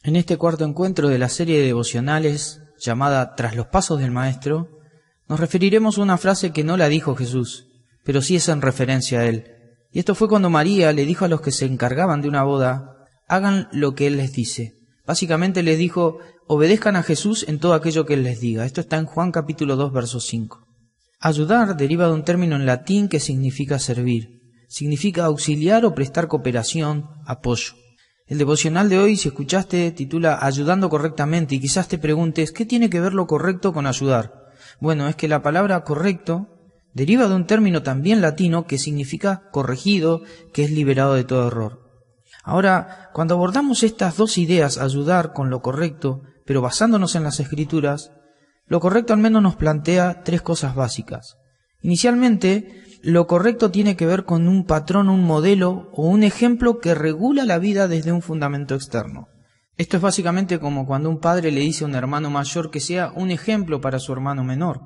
En este cuarto encuentro de la serie de devocionales llamada Tras los Pasos del Maestro, nos referiremos a una frase que no la dijo Jesús, pero sí es en referencia a Él. Y esto fue cuando María le dijo a los que se encargaban de una boda, hagan lo que Él les dice. Básicamente les dijo, obedezcan a Jesús en todo aquello que Él les diga. Esto está en Juan capítulo 2, verso 5. Ayudar deriva de un término en latín que significa servir. Significa auxiliar o prestar cooperación, apoyo. El devocional de hoy, si escuchaste, titula Ayudando correctamente, y quizás te preguntes, ¿qué tiene que ver lo correcto con ayudar? Bueno, es que la palabra correcto deriva de un término también latino que significa corregido, que es liberado de todo error. Ahora, cuando abordamos estas dos ideas, ayudar con lo correcto, pero basándonos en las Escrituras, lo correcto al menos nos plantea tres cosas básicas. Inicialmente, lo correcto tiene que ver con un patrón, un modelo o un ejemplo que regula la vida desde un fundamento externo. Esto es básicamente como cuando un padre le dice a un hermano mayor que sea un ejemplo para su hermano menor.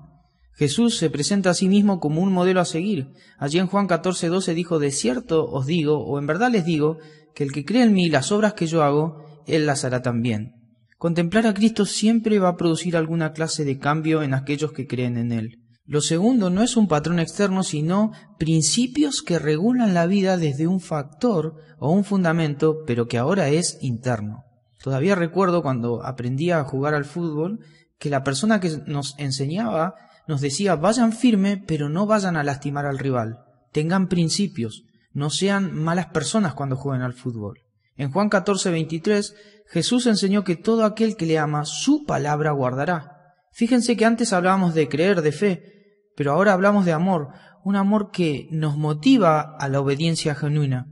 Jesús se presenta a sí mismo como un modelo a seguir. Allí en Juan 14:12 dijo, de cierto os digo, o en verdad les digo, que el que cree en mí las obras que yo hago, él las hará también. Contemplar a Cristo siempre va a producir alguna clase de cambio en aquellos que creen en Él. Lo segundo no es un patrón externo, sino principios que regulan la vida desde un factor o un fundamento, pero que ahora es interno. Todavía recuerdo cuando aprendí a jugar al fútbol, que la persona que nos enseñaba nos decía, vayan firme, pero no vayan a lastimar al rival. Tengan principios, no sean malas personas cuando jueguen al fútbol. En Juan 14:23, Jesús enseñó que todo aquel que le ama, su palabra guardará. Fíjense que antes hablábamos de creer, de fe, pero ahora hablamos de amor, un amor que nos motiva a la obediencia genuina.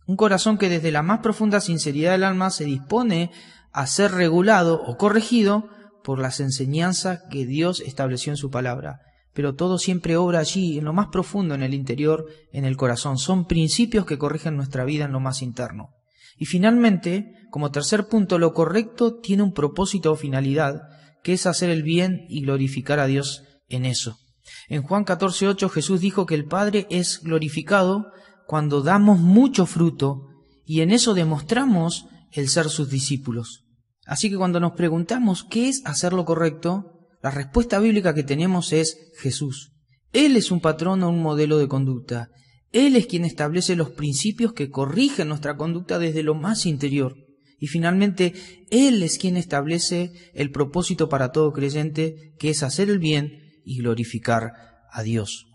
Un corazón que desde la más profunda sinceridad del alma se dispone a ser regulado o corregido por las enseñanzas que Dios estableció en su palabra. Pero todo siempre obra allí, en lo más profundo, en el interior, en el corazón. Son principios que corrigen nuestra vida en lo más interno. Y finalmente, como tercer punto, lo correcto tiene un propósito o finalidad, que es hacer el bien y glorificar a Dios en eso. En Juan 14:8 Jesús dijo que el Padre es glorificado cuando damos mucho fruto y en eso demostramos el ser sus discípulos. Así que cuando nos preguntamos qué es hacer lo correcto, la respuesta bíblica que tenemos es Jesús. Él es un patrón o un modelo de conducta. Él es quien establece los principios que corrigen nuestra conducta desde lo más interior. Y finalmente, Él es quien establece el propósito para todo creyente, que es hacer el bien y glorificar a Dios.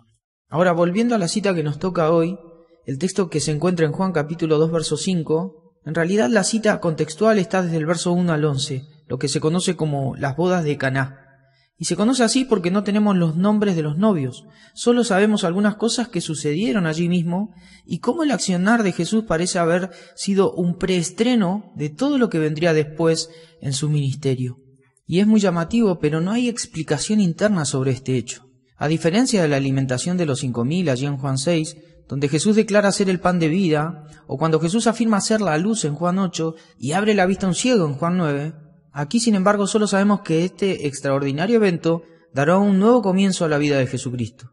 Ahora, volviendo a la cita que nos toca hoy, el texto que se encuentra en Juan capítulo 2, verso 5, en realidad la cita contextual está desde el verso 1 al 11, lo que se conoce como las bodas de Caná. Y se conoce así porque no tenemos los nombres de los novios, solo sabemos algunas cosas que sucedieron allí mismo y cómo el accionar de Jesús parece haber sido un preestreno de todo lo que vendría después en su ministerio. Y es muy llamativo, pero no hay explicación interna sobre este hecho. A diferencia de la alimentación de los 5.000 allí en Juan 6, donde Jesús declara ser el pan de vida, o cuando Jesús afirma ser la luz en Juan 8 y abre la vista a un ciego en Juan 9, aquí sin embargo solo sabemos que este extraordinario evento dará un nuevo comienzo a la vida de Jesucristo.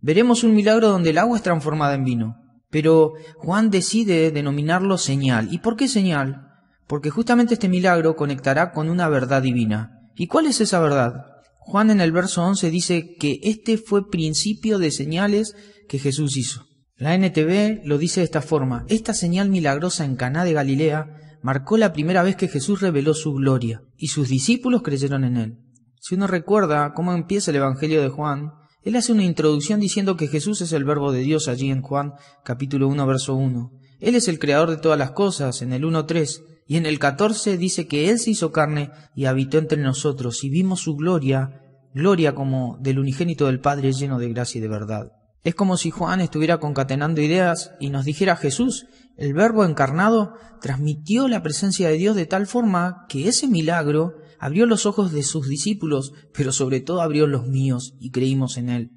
Veremos un milagro donde el agua es transformada en vino, pero Juan decide denominarlo señal. ¿Y por qué señal? Porque justamente este milagro conectará con una verdad divina. ¿Y cuál es esa verdad? Juan en el verso 11 dice que este fue principio de señales que Jesús hizo. La NTV lo dice de esta forma: esta señal milagrosa en Caná de Galilea marcó la primera vez que Jesús reveló su gloria, y sus discípulos creyeron en él. Si uno recuerda cómo empieza el Evangelio de Juan, él hace una introducción diciendo que Jesús es el Verbo de Dios allí en Juan capítulo 1, verso 1. Él es el creador de todas las cosas en el 1:3. Y en el 14 dice que Él se hizo carne y habitó entre nosotros y vimos su gloria, gloria como del unigénito del Padre lleno de gracia y de verdad. Es como si Juan estuviera concatenando ideas y nos dijera Jesús, el Verbo encarnado, transmitió la presencia de Dios de tal forma que ese milagro abrió los ojos de sus discípulos, pero sobre todo abrió los míos y creímos en Él.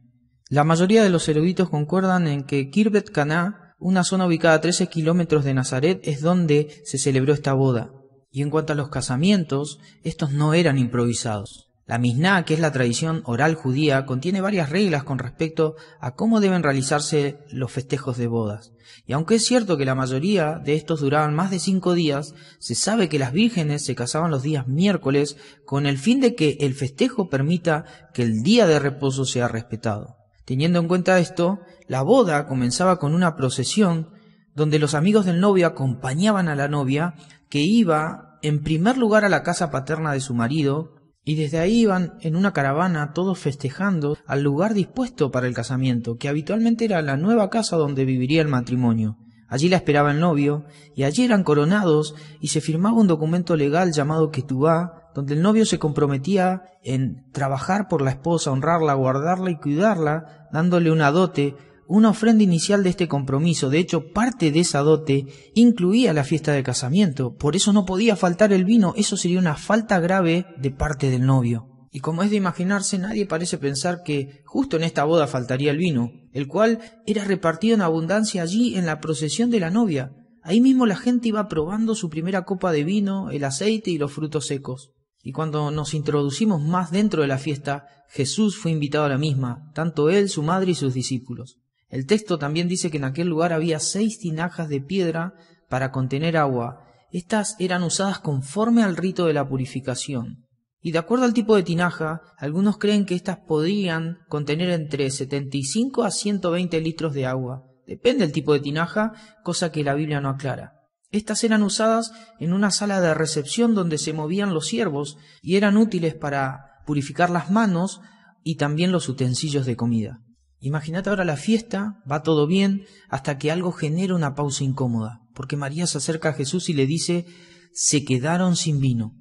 La mayoría de los eruditos concuerdan en que Kirbet Caná, una zona ubicada a 13 kilómetros de Nazaret, es donde se celebró esta boda. Y en cuanto a los casamientos, estos no eran improvisados. La Misná, que es la tradición oral judía, contiene varias reglas con respecto a cómo deben realizarse los festejos de bodas. Y aunque es cierto que la mayoría de estos duraban más de 5 días, se sabe que las vírgenes se casaban los días miércoles con el fin de que el festejo permita que el día de reposo sea respetado. Teniendo en cuenta esto, la boda comenzaba con una procesión donde los amigos del novio acompañaban a la novia, que iba en primer lugar a la casa paterna de su marido, y desde ahí iban en una caravana todos festejando al lugar dispuesto para el casamiento, que habitualmente era la nueva casa donde viviría el matrimonio. Allí la esperaba el novio, y allí eran coronados, y se firmaba un documento legal llamado Ketubá, donde el novio se comprometía en trabajar por la esposa, honrarla, guardarla y cuidarla, dándole una dote, una ofrenda inicial de este compromiso. De hecho, parte de esa dote incluía la fiesta de casamiento. Por eso no podía faltar el vino. Eso sería una falta grave de parte del novio. Y como es de imaginarse, nadie parece pensar que justo en esta boda faltaría el vino, el cual era repartido en abundancia allí en la procesión de la novia. Ahí mismo la gente iba probando su primera copa de vino, el aceite y los frutos secos. Y cuando nos introducimos más dentro de la fiesta, Jesús fue invitado a la misma, tanto él, su madre y sus discípulos. El texto también dice que en aquel lugar había 6 tinajas de piedra para contener agua. Estas eran usadas conforme al rito de la purificación. Y de acuerdo al tipo de tinaja, algunos creen que estas podrían contener entre 75 a 120 litros de agua. Depende del tipo de tinaja, cosa que la Biblia no aclara. Estas eran usadas en una sala de recepción donde se movían los siervos y eran útiles para purificar las manos y también los utensilios de comida. Imagínate ahora la fiesta, va todo bien, hasta que algo genera una pausa incómoda, porque María se acerca a Jesús y le dice, se quedaron sin vino.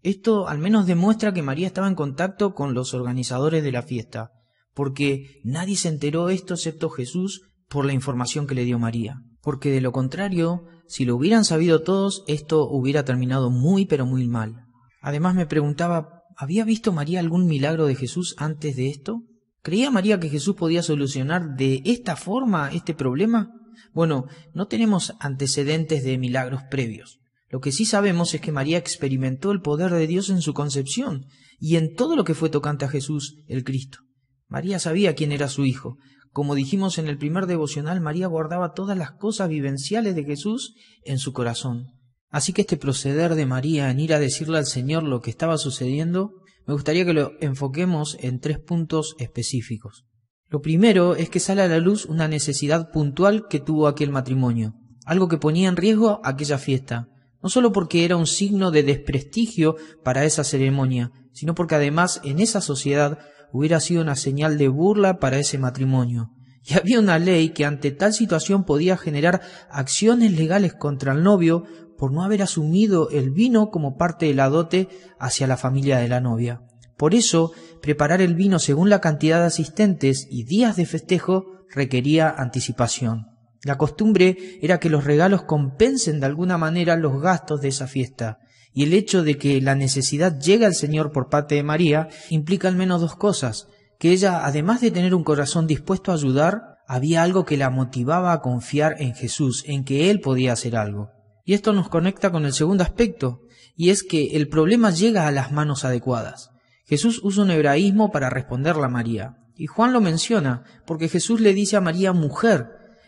Esto al menos demuestra que María estaba en contacto con los organizadores de la fiesta, porque nadie se enteró esto excepto Jesús por la información que le dio María. Porque de lo contrario, si lo hubieran sabido todos, esto hubiera terminado muy pero muy mal. Además me preguntaba, ¿había visto María algún milagro de Jesús antes de esto? ¿Creía María que Jesús podía solucionar de esta forma este problema? Bueno, no tenemos antecedentes de milagros previos. Lo que sí sabemos es que María experimentó el poder de Dios en su concepción y en todo lo que fue tocante a Jesús, el Cristo. María sabía quién era su Hijo. Como dijimos en el primer devocional, María guardaba todas las cosas vivenciales de Jesús en su corazón. Así que este proceder de María en ir a decirle al Señor lo que estaba sucediendo, me gustaría que lo enfoquemos en 3 puntos específicos. Lo primero es que sale a la luz una necesidad puntual que tuvo aquel matrimonio, algo que ponía en riesgo aquella fiesta, no solo porque era un signo de desprestigio para esa ceremonia, sino porque además en esa sociedad hubiera sido una señal de burla para ese matrimonio. Y había una ley que ante tal situación podía generar acciones legales contra el novio por no haber asumido el vino como parte de la dote hacia la familia de la novia. Por eso, preparar el vino según la cantidad de asistentes y días de festejo requería anticipación. La costumbre era que los regalos compensen de alguna manera los gastos de esa fiesta, y el hecho de que la necesidad llegue al Señor por parte de María implica al menos 2 cosas, que ella, además de tener un corazón dispuesto a ayudar, había algo que la motivaba a confiar en Jesús, en que Él podía hacer algo. Y esto nos conecta con el segundo aspecto, y es que el problema llega a las manos adecuadas. Jesús usa un hebraísmo para responderle a María, y Juan lo menciona, porque Jesús le dice a María mujer,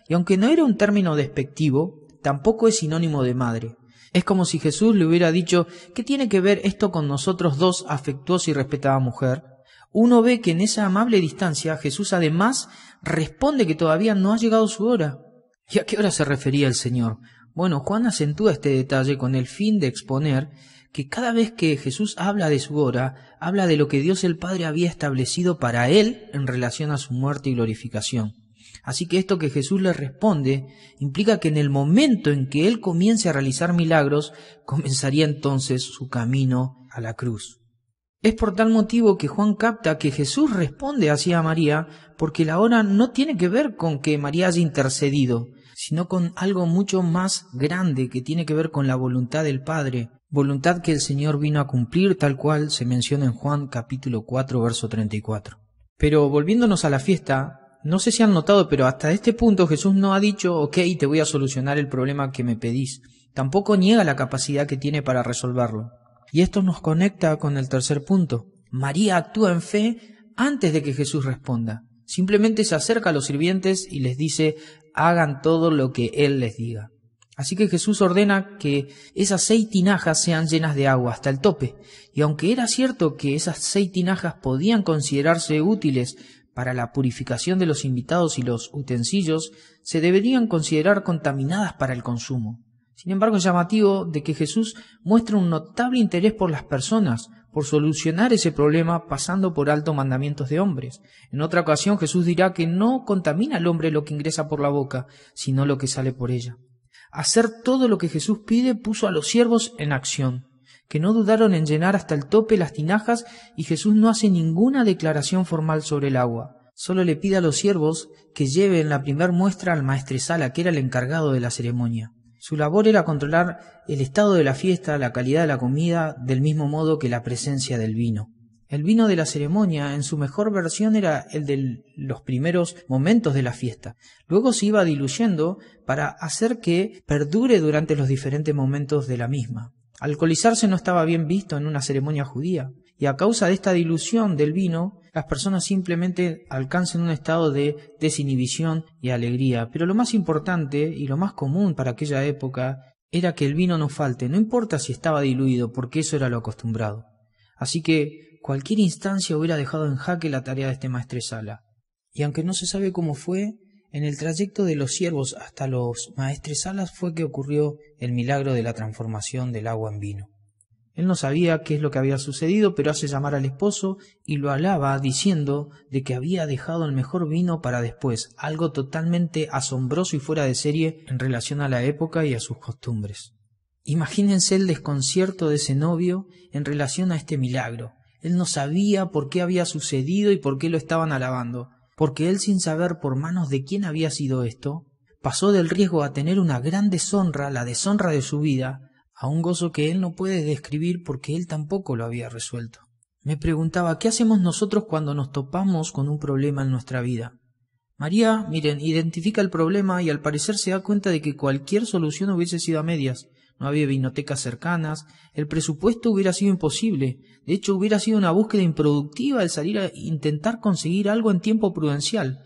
y aunque no era un término despectivo, tampoco es sinónimo de madre. Es como si Jesús le hubiera dicho, ¿qué tiene que ver esto con nosotros dos, afectuosa y respetada mujer? Uno ve que en esa amable distancia Jesús además responde que todavía no ha llegado su hora. ¿Y a qué hora se refería el Señor? Bueno, Juan acentúa este detalle con el fin de exponer que cada vez que Jesús habla de su hora, habla de lo que Dios el Padre había establecido para él en relación a su muerte y glorificación. Así que esto que Jesús le responde implica que en el momento en que él comience a realizar milagros, comenzaría entonces su camino a la cruz. Es por tal motivo que Juan capta que Jesús responde así a María, porque la hora no tiene que ver con que María haya intercedido, sino con algo mucho más grande que tiene que ver con la voluntad del Padre, voluntad que el Señor vino a cumplir tal cual se menciona en Juan capítulo 4, verso 34. Pero volviéndonos a la fiesta, no sé si han notado, pero hasta este punto Jesús no ha dicho, ok, te voy a solucionar el problema que me pedís. Tampoco niega la capacidad que tiene para resolverlo. Y esto nos conecta con el tercer punto. María actúa en fe antes de que Jesús responda. Simplemente se acerca a los sirvientes y les dice, hagan todo lo que Él les diga. Así que Jesús ordena que esas 6 tinajas sean llenas de agua hasta el tope. Y aunque era cierto que esas 6 tinajas podían considerarse útiles para la purificación de los invitados y los utensilios, se deberían considerar contaminadas para el consumo. Sin embargo, es llamativo de que Jesús muestra un notable interés por las personas, por solucionar ese problema pasando por alto mandamientos de hombres. En otra ocasión Jesús dirá que no contamina al hombre lo que ingresa por la boca, sino lo que sale por ella. Hacer todo lo que Jesús pide puso a los siervos en acción, que no dudaron en llenar hasta el tope las tinajas, y Jesús no hace ninguna declaración formal sobre el agua. Solo le pide a los siervos que lleven la primer muestra al maestresala, que era el encargado de la ceremonia. Su labor era controlar el estado de la fiesta, la calidad de la comida, del mismo modo que la presencia del vino. El vino de la ceremonia, en su mejor versión, era el de los primeros momentos de la fiesta. Luego se iba diluyendo para hacer que perdure durante los diferentes momentos de la misma. Alcoholizarse no estaba bien visto en una ceremonia judía, y a causa de esta dilución del vino, las personas simplemente alcanzan un estado de desinhibición y alegría. Pero lo más importante y lo más común para aquella época era que el vino no falte, no importa si estaba diluido, porque eso era lo acostumbrado. Así que cualquier instancia hubiera dejado en jaque la tarea de este maestresala. Y aunque no se sabe cómo fue, en el trayecto de los siervos hasta los maestresalas fue que ocurrió el milagro de la transformación del agua en vino. Él no sabía qué es lo que había sucedido, pero hace llamar al esposo y lo alaba diciendo de que había dejado el mejor vino para después, algo totalmente asombroso y fuera de serie en relación a la época y a sus costumbres. Imagínense el desconcierto de ese novio en relación a este milagro. Él no sabía por qué había sucedido y por qué lo estaban alabando, porque él, sin saber por manos de quién había sido esto, pasó del riesgo a tener una gran deshonra, la deshonra de su vida, a un gozo que él no puede describir porque él tampoco lo había resuelto. Me preguntaba, ¿qué hacemos nosotros cuando nos topamos con un problema en nuestra vida? María, miren, identifica el problema y al parecer se da cuenta de que cualquier solución hubiese sido a medias. No había vinotecas cercanas, el presupuesto hubiera sido imposible. De hecho, hubiera sido una búsqueda improductiva el salir a intentar conseguir algo en tiempo prudencial.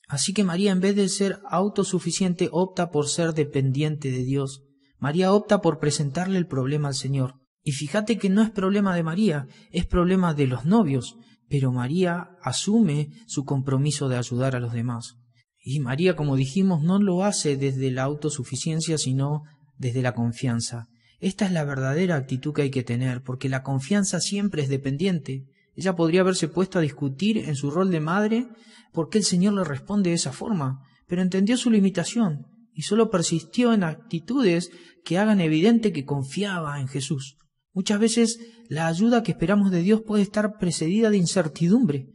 Así que María, en vez de ser autosuficiente, opta por ser dependiente de Dios. María opta por presentarle el problema al Señor. Y fíjate que no es problema de María, es problema de los novios. Pero María asume su compromiso de ayudar a los demás. Y María, como dijimos, no lo hace desde la autosuficiencia, sino desde la confianza. Esta es la verdadera actitud que hay que tener, porque la confianza siempre es dependiente. Ella podría haberse puesto a discutir en su rol de madre por qué el Señor le responde de esa forma, pero entendió su limitación y solo persistió en actitudes que hagan evidente que confiaba en Jesús. Muchas veces la ayuda que esperamos de Dios puede estar precedida de incertidumbre,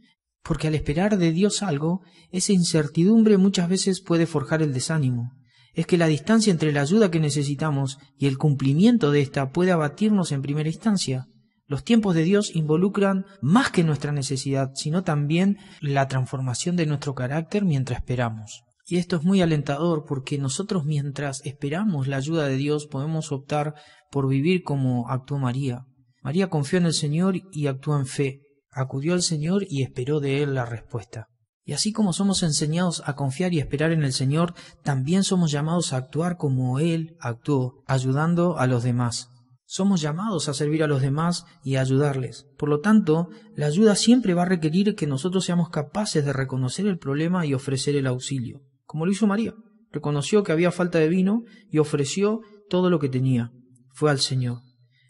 porque al esperar de Dios algo, esa incertidumbre muchas veces puede forjar el desánimo. Es que la distancia entre la ayuda que necesitamos y el cumplimiento de ésta puede abatirnos en primera instancia. Los tiempos de Dios involucran más que nuestra necesidad, sino también la transformación de nuestro carácter mientras esperamos. Y esto es muy alentador porque nosotros, mientras esperamos la ayuda de Dios, podemos optar por vivir como actuó María. María confió en el Señor y actuó en fe. Acudió al Señor y esperó de Él la respuesta. Y así como somos enseñados a confiar y esperar en el Señor, también somos llamados a actuar como Él actuó, ayudando a los demás. Somos llamados a servir a los demás y a ayudarles. Por lo tanto, la ayuda siempre va a requerir que nosotros seamos capaces de reconocer el problema y ofrecer el auxilio. Como lo hizo María. Reconoció que había falta de vino y ofreció todo lo que tenía. Fue al Señor.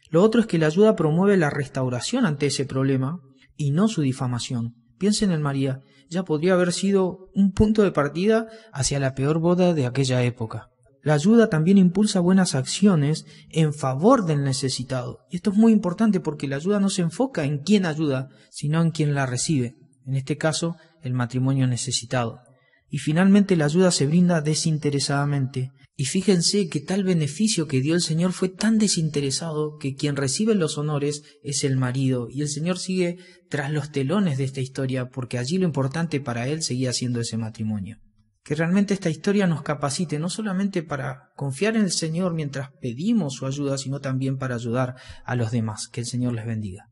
Lo otro es que la ayuda promueve la restauración ante ese problema y no su difamación. Piensen en María. Ya podría haber sido un punto de partida hacia la peor boda de aquella época. La ayuda también impulsa buenas acciones en favor del necesitado. Y esto es muy importante porque la ayuda no se enfoca en quién ayuda, sino en quien la recibe. En este caso, el matrimonio necesitado. Y finalmente la ayuda se brinda desinteresadamente. Y fíjense que tal beneficio que dio el Señor fue tan desinteresado que quien recibe los honores es el marido. Y el Señor sigue tras los telones de esta historia porque allí lo importante para Él seguía siendo ese matrimonio. Que realmente esta historia nos capacite no solamente para confiar en el Señor mientras pedimos su ayuda, sino también para ayudar a los demás. Que el Señor les bendiga.